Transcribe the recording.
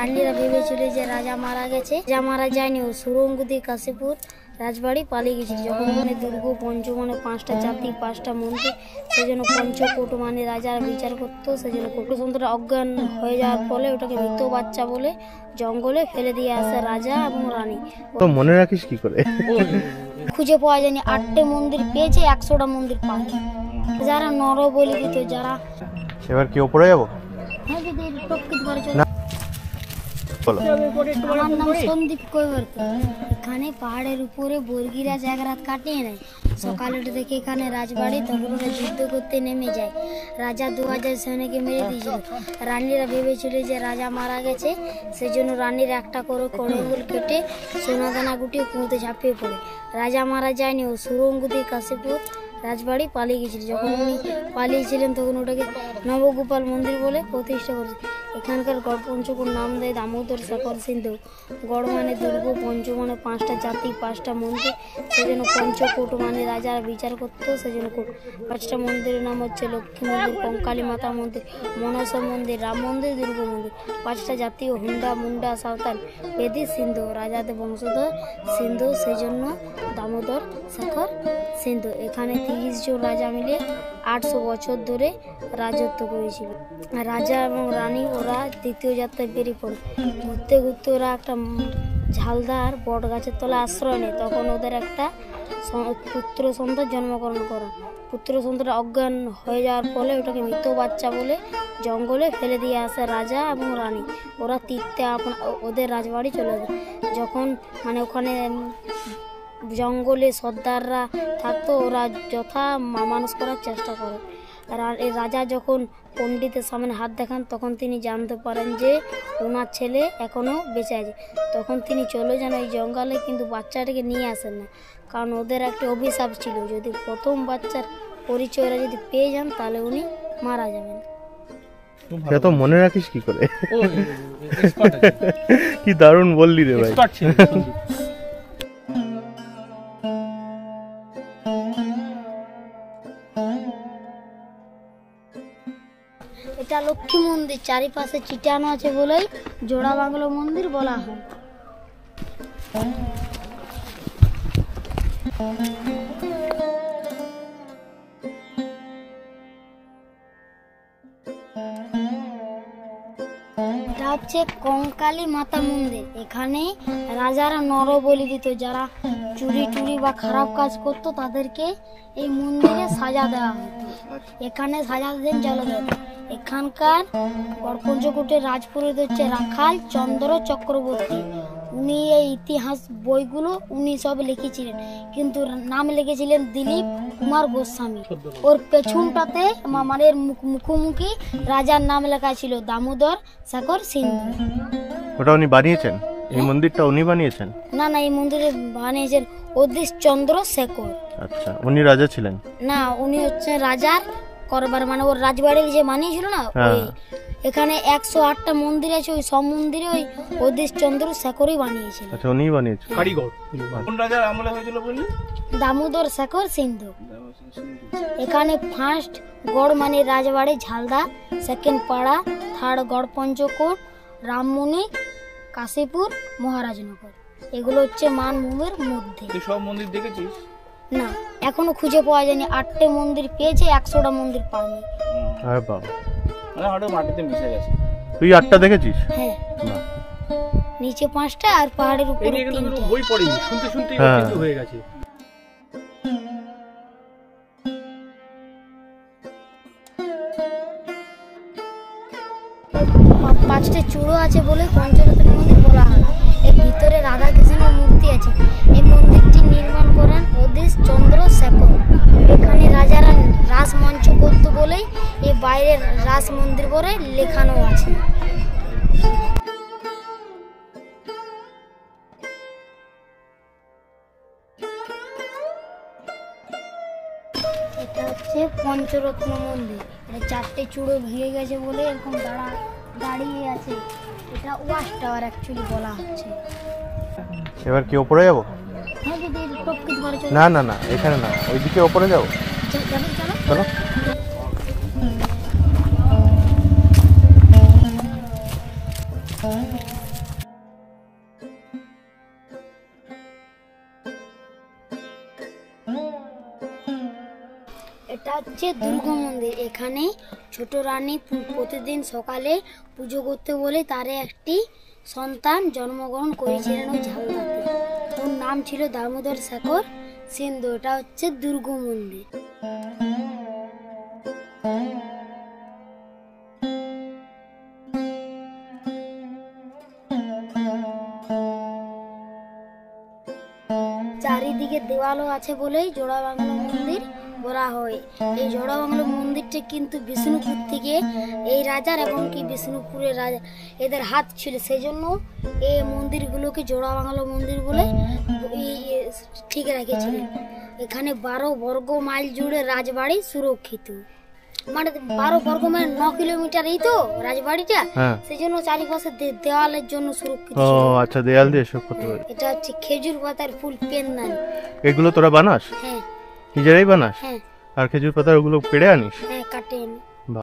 রানীরা ভেবেছিল যে রাজা মারা গেছে, রাজা মারা যায়নি, ও সুরঙ্গ দিয়ে কাশীপুর রাজবাড়ি পালিয়ে গেছিল। যখন মানে দুর্গ পঞ্চ মানে 5টা জাতি 5টা মন্দির, সেজন্য পঞ্চকোট মানে রাজার বিচার করতো। সেজন্য কোটসন্তরা অজ্ঞান হয়ে যাওয়ার ফলে ওটাকে মৃত বাচ্চা বলে জঙ্গলে ফেলে দিয়ে আসে রাজা এবং রানী। তো মনে রাখিস কি করে? খুঁজে পাওয়া যায়নি। 8টে মন্দির পেয়েছে, 100টা মন্দির পায়নি। যারা নর বলি দিত যারা। এবার কি উপরে যাবো? হ্যাঁ যদি টপকিত করে চলে। বলো। আমার নাম সন্দীপ কৈবর্ত। এখানে পাহাড়ের উপরে বর্গিরাজ এক রাত কাটিয়ে নেয়। সকালে উঠে দেখে এখানে রাজবাড়ি, তখন ওরা যুদ্ধ করতে নেমে যায়। রাজা 2000 সৈন্যকে মেরে দিয়েছিল। রানীরা ভেবেছিল যে রাজা মারা গেছে, সেজন্য রানীর একটা করে করঙ্গুল কেটে সোনাদানা গুটিয়ে কুঁতে ঝাঁপিয়ে পড়ে। রাজা মারা যায়নি, ও সুরঙ্গ দিয়ে কাশীপুর রাজবাড়ি পালিয়ে গেছিল। যখন উনি পালিয়েছিলেন তখন ওটাকে নবগোপাল মন্দির বলে প্রতিষ্ঠা করেছে। এখানকার গড় পঞ্চকোট নাম দেয় দামোদর শেখর সিন্ধু। গড় মানে দুর্গ, পঞ্চ মানে 5টা জাতি 5টা মন্দির, সেজন্য পঞ্চকোট মানে রাজারা বিচার করতো। সেজন্য 5টা মন্দিরের নাম হচ্ছে লক্ষ্মী মন্দির, কঙ্কালী মাতা মন্দির, মনসা মন্দির, রাম মন্দির, দুর্গ মন্দির। 5টা জাতি হুন্ডা, মুন্ডা, সাঁওতাল, বেদি, সিন্ধু। রাজাদের বংশধর সিন্ধু, সেজন্য দামোদর শেখর সিন্ধু। এখানে 30 জন রাজা মিলে 800 বছর ধরে রাজত্ব করেছিল। রাজা এবং রানী ওরা দ্বিতীয় যাত্রায় বেরিয়ে পড়ে। ঘুরতে ঘুরতে ওরা একটা ঝালদার বট গাছের তলায় আশ্রয় নেয়। তখন ওদের একটা পুত্র সন্তান জন্মগ্রহণ করে। পুত্র সন্তানটা অজ্ঞান হয়ে যাওয়ার ফলে ওটাকে মৃত বাচ্চা বলে জঙ্গলে ফেলে দিয়ে আসে রাজা এবং রানী। ওরা তীর্থে ওদের রাজবাড়ি চলে যায়। যখন মানে ওখানে জঙ্গলে সর্দাররা থাকতো, ওরা যথা মানুষ করার চেষ্টা করে। রাজা যখন পণ্ডিতের সামনে হাত দেখান, তখন তিনি জানতে পারেন যে ওনার ছেলে এখনও বেঁচে আছে। তখন তিনি চলে যান ওই জঙ্গলে, কিন্তু বাচ্চাটাকে নিয়ে আসেন না, কারণ ওদের একটা অভিশাপ ছিল, যদি প্রথম বাচ্চার পরিচয় ওরা যদি পেয়ে যান তাহলে উনি মারা যাবেন। সেটা তো মনে রাখিস কি করে? কি দারুণ বললি রে ভাই। এটা লক্ষ্মী মন্দির, চারিপাশে চিটানো আছে বলেই জোড়া বাংলো মন্দির বলা হয়। এটা হচ্ছে কঙ্কালী মাতা মন্দির। এখানে রাজারা নর বলি দিত, যারা চুরি টুরি বা খারাপ কাজ করতো তাদেরকে এই মন্দিরে সাজা দেওয়া হতো। এখানে সাজা দেন জলদেবতা। এখানকার গড়পঞ্চকোটের রাজপুরোহিত হচ্ছে রাখাল চন্দ্র চক্রবর্তী। উনি এই ইতিহাস বইগুলো উনি সব লিখেছিলেন, কিন্তু নাম লিখেছিলেন দিলীপ কুমার গোস্বামী। ওর পেছনটাতে মানে মুখোমুখি রাজার নাম লেখা ছিল দামোদর শেখর সিন্ধু। ওটা উনি বানিয়েছেন? এই মন্দিরটা উনি বানিয়েছেন? না না, এই মন্দিরে বানিয়েছেন অধীশ চন্দ্র শেখর। আচ্ছা, উনি রাজা ছিলেন? না, উনি হচ্ছে রাজার করবার মানে ওর রাজবাড়ির যে বানিয়েছিল না, ওই এখানে 108টা মন্দির আছে, ওই সব মন্দিরে ওই অধীশ চন্দ্র শেখরই বানিয়েছিল। আচ্ছা, উনিই বানিয়েছেন। কারিগর কোন রাজার আমলে হয়েছিল বলি? দামোদর শেখর সিন্ধু। এখানে ফার্স্ট গড় মানে রাজবাড়ি ঝালদা, সেকেন্ড পাড়া, থার্ড গড় পঞ্চকোট, রামমণি, কাশীপুর, মহারাজনগর। এগুলো হচ্ছে মানভূমের মধ্যে। তুই সব মন্দির দেখেছিস? না, এখনো খুঁজে পাওয়া যায়নি। 8টে মন্দির পেয়েছে, 100টা মন্দির পায়নি। আরে বাবা, মানে হয়তো মাটিতে মিশে গেছে। তুই 8টা দেখেছিস? হ্যাঁ, নিচে 5টা আর পাহাড়ের উপরে 3টা। বই পড়িনি, শুনতে শুনতে কিছু হয়ে গেছে। 5টে চূড়ো আছে বলে পঞ্চরত্ন মন্দির বলা হয়। এর ভিতরে রাধা কৃষ্ণের মূর্তি আছে। এই মন্দিরটি নির্মাণ করেন অধীশ চন্দ্র শেখর। এখানে রাজারা রাস মঞ্চ করতো বলেই এই বাইরের রাস মন্দির করে লেখানো আছে। এটা হচ্ছে পঞ্চরত্ন মন্দির। এটা 4টে চূড়ো ভেঙে গেছে বলে এরকম দাঁড়িয়ে আছে। এটা ওয়াচ টাওয়ার অ্যাকচুয়ালি বলা হচ্ছে। এবার কি উপরে যাবো? হ্যাঁ যদি টপকিত করে চলো। না না না, এখানে না, ওইদিকে উপরে যাবো। চলো চলো। এটা হচ্ছে দুর্গা মন্দির। এখানে ছোট রানী প্রতিদিন সকালে পুজো করতে বলে তার একটি সন্তান জন্মগ্রহণ করেছিলেন ওই ঝালদাতে। ওর নাম ছিল দামোদর শেখর সিন্ধু। এটা হচ্ছে দুর্গা মন্দির। চারিদিকে দেওয়ালও আছে বলেই জোড়া বাংলা মন্দির বলা হয়। এই জোড়া বাংলা মন্দিরটা কিন্তু বিষ্ণুপুর থেকে এই রাজার এবং কি বিষ্ণুপুরের রাজা এদের হাত ছিল, সেই জন্য এই মন্দিরগুলোকে জোড়া বাংলা মন্দির বলে ঠিক রেখেছিলেন। এখানে 12 বর্গ মাইল জুড়ে রাজবাড়ি সুরক্ষিত, মানে 12 বর্গ মাইল 9 কিলোমিটার এই তো রাজবাড়িটা, সেই জন্য চারিপাশে দেওয়ালের জন্য সুরক্ষিত। ও আচ্ছা, দেয়াল দিয়ে সব করতে পারে। এটা হচ্ছে খেজুর পাতার ফুল পেনদান। এগুলো তোরা বানাস? হ্যাঁ নিজেরাই বানাস? হ্যাঁ আর খেজুর পাতার ওগুলো পেড়ে আনিস? হ্যাঁ কাটে এনে।